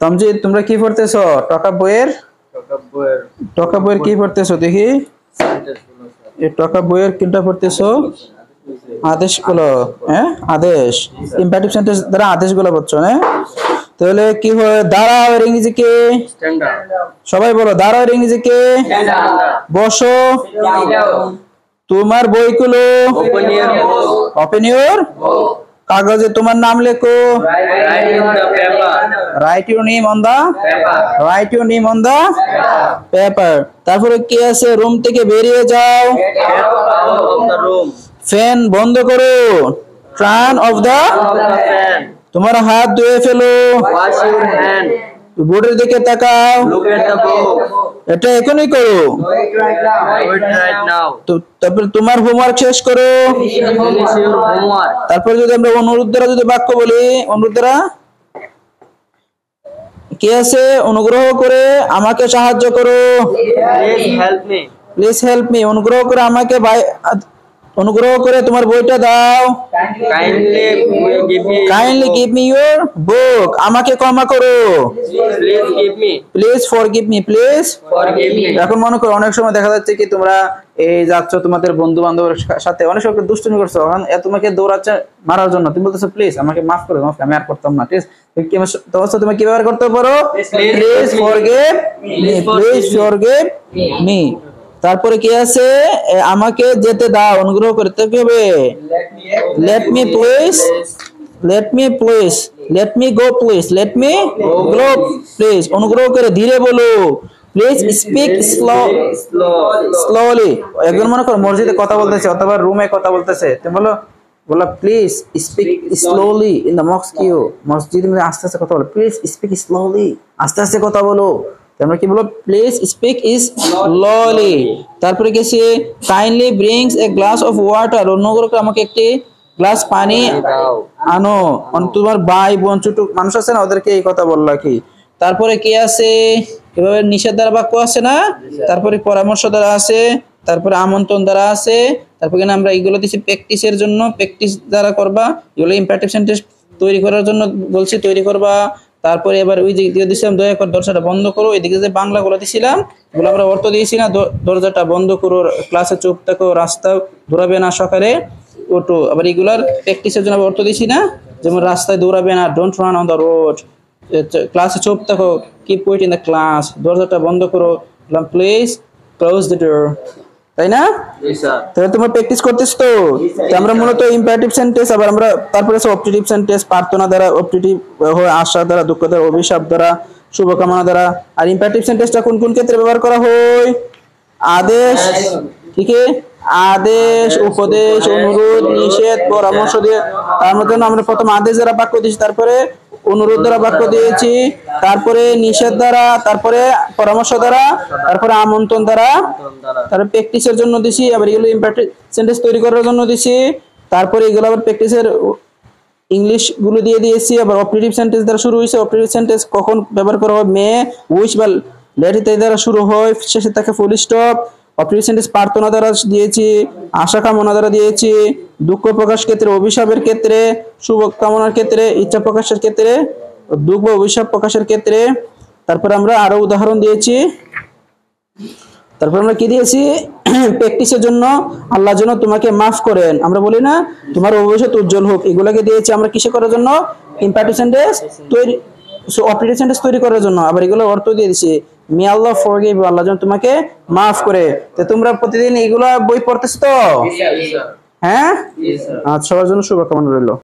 তামজিদ তোমরা কি পড়তেছো? টকা বইয়ের কি পড়তেছো দেখি? এই টকা বইয়ের কোনটা পড়তেছো? আদেশগুলো। হ্যাঁ, আদেশ, ইম্পারেটিভ সেন্টেন্স দ্বারা আদেশগুলো পড়ছো। হ্যাঁ, তাহলে কি হয়? দাঁড়াও এর ইংরেজি কি? সবাই বলো, দাঁড়াও এর ইংরেজি কি? বসো। তোমার বইগুলো ওপেন ইউর কাগজে তোমার নাম লেখো। Write your name on the paper. তারপরে কি আছে? রুম থেকে বেরিয়ে যাও। ফ্যান বন্ধ করো। Turn off the. তোমার হাত ধুয়ে ফেলো। বোর্ডের দিকে তাকাও। এটা এখনই করো। তারপর তোমার হোমওয়ার্ক শেষ করো। তারপর যদি আমরা অনুরোধ দ্বারা যদি বাক্য বলি, অনুরোধ দ্বারা কি আছে? অনুগ্রহ করে আমাকে সাহায্য করো। Please help me. অনুগ্রহ করে আমাকে অনুগ্রহ করে তোমার বইটা দাও। Kindly give me your book. আমাকে ক্ষমা করো। Please forgive me. এখন মনে করো অনেক সময় দেখা যাচ্ছে কি তোমরা এই যাচ্ছ তোমাদের বন্ধু বান্ধবের সাথে, অনেক সময় দুষ্টুমি করছো, তোমাকে দৌড়াচ্ছে মারার জন্য, তুমি বলতেছো প্লিজ আমাকে মাফ করে দাও, আমি আর করতাম না। ঠিক আছে, তুমি কি ব্যবহার করতে পারো? Please forgive me. তারপরে কি আছে? আমাকে যেতে দাও। অনুগ্রহ করতে হবে লেট মি গো প্লিজ। অনুগ্রহ করে ধীরে বলো। Please speak slowly. একজন মনে করো মসজিদে কথা বলতেছে অথবা রুমে কথা বলতেছে, তুমি বলো please speak slowly in the মসজিদ মধ্যে আস্তে আস্তে কথা বলো। প্লিজ স্পিক স্লোলি, আস্তে আস্তে কথা বলো। তোমরা কি বলো? Please speak slowly. তারপরে গেছে kindly brings a glass of water. অনুগ্রহ করে আমাকে একটি গ্লাস পানি আনো। তোমার ভাই বোন ছোট মানুষ আছে না, ওদেরকে এই কথা বললা কি? তারপরে কি আছে? এভাবে নিষেধ দ্বারা বাক্য আছে না, তারপরে পরামর্শ দ্বারা আছে, তারপরে আমন্ত্রণ দ্বারা আছে, তারপরে আমরা এইগুলো দিচ্ছি প্র্যাকটিসের জন্য, প্র্যাকটিস দ্বারা করবা। এগুলো ইম্পারেটিভ সেন্টেন্স তৈরি করার জন্য বলছি, তৈরি করবা। তারপরে এবার ওই যে দিয়ে দিয়েছিলাম দয়া করে দরজাটা বন্ধ করো, এদিকে যে বাংলাগুলো দিয়েছিলাম এগুলো আমরা অর্থ দিয়েছি না, দরজাটা বন্ধ করো, ক্লাসে চুপ থাকো, রাস্তা দৌড়াবে না, সকালে ওঠো। আবার এগুলার প্র্যাকটিসের জন্য অর্থ দিয়েছি না, যেমন রাস্তায় দৌড়াবে না, don't run on the road, ক্লাসে চুপ থাকো, keep quiet in the class, দরজাটা বন্ধ করো, প্লিজ ক্লোজ দ্য ডোর। তাই না? তাহলে তোমরা প্র্যাকটিস করতেছ তো। আমরা মূলত ইম্পারেটিভ সেন্টেন্স, আবার আমরা তারপরে আছে অবজেক্টিভ সেন্টেন্স, প্রার্থনা দ্বারা, অবজেক্টিভ হয় আশা দ্বারা, দুঃখ দ্বারা, অভিশাপ দ্বারা, শুভকামনা দ্বারা। আর ইম্পারেটিভ সেন্টেন্সটা কোন কোন ক্ষেত্রে ব্যবহার করা হয়? আদেশ, ঠিক আছে, আদেশ, উপদেশ, অনুরোধ, নিষেধ, পরামর্শ দিয়ে। তার মধ্যে আমরা প্রথম আদেশ দ্বারা বাক্য দিয়েছি, তারপরে অনুরোধ দ্বারা বাক্য দিয়েছি, তারপরে নিষেধ দ্বারা, তারপরে পরামর্শ দ্বারা, তারপরে আমন্ত্রণ দ্বারা, তারপরে প্র্যাকটিসের জন্য দিছি। আবার এগুলো ইম্পারেটিভ সেন্টেন্স তৈরি করার জন্য দিছি। তারপরে এগুলো আবার প্র্যাকটিসের ইংলিশ গুলো দিয়ে দিয়েছি। আবার অপারেটিভ সেন্টেন্স দ্বারা শুরু হয়েছে। অপারেটিভ সেন্টেন্স কখন ব্যবহার করা হয়? মে, উইচ বা লেট ইত্যাদি দ্বারা শুরু হয়, শেষে থাকে ফুল স্টপ। অপারেটিভ সেন্টেন্স প্রার্থনা দ্বারা দিয়েছি, আশা কামনা দ্বারা দিয়েছি, দুঃখ প্রকাশ ক্ষেত্রে, অভিশাপের ক্ষেত্রে, শুভ কামনার ক্ষেত্রে, ইচ্ছা প্রকাশের ক্ষেত্রে, দুঃখ বা অভিশাপ প্রকাশের ক্ষেত্রে। তারপর আমরা আরো উদাহরণ দিয়েছি। তারপর আমরা কি দিয়েছি? প্র্যাকটিসের জন্য আল্লাহ যেন তোমাকে মাফ করেন, আমরা বলি না তোমার ভবিষ্যৎ উজ্জ্বল হোক, এগুলোকে দিয়েছি আমরা কিসে করার জন্য? ইম্পারেটিভ সেন্টেন্স তৈরি, অপারেটিভ সেন্টেন্স তৈরি করার জন্য। আবার এগুলো অর্থ দিয়ে দিছি, মে আল্লাহ ফরগিভ, আল্লাহ যেন তোমাকে মাফ করে। তো তোমরা প্রতিদিন এগুলা বই পড়তেছো তো? হ্যাঁ, আচ্ছা, সবার জন্য শুভকামনা রইল।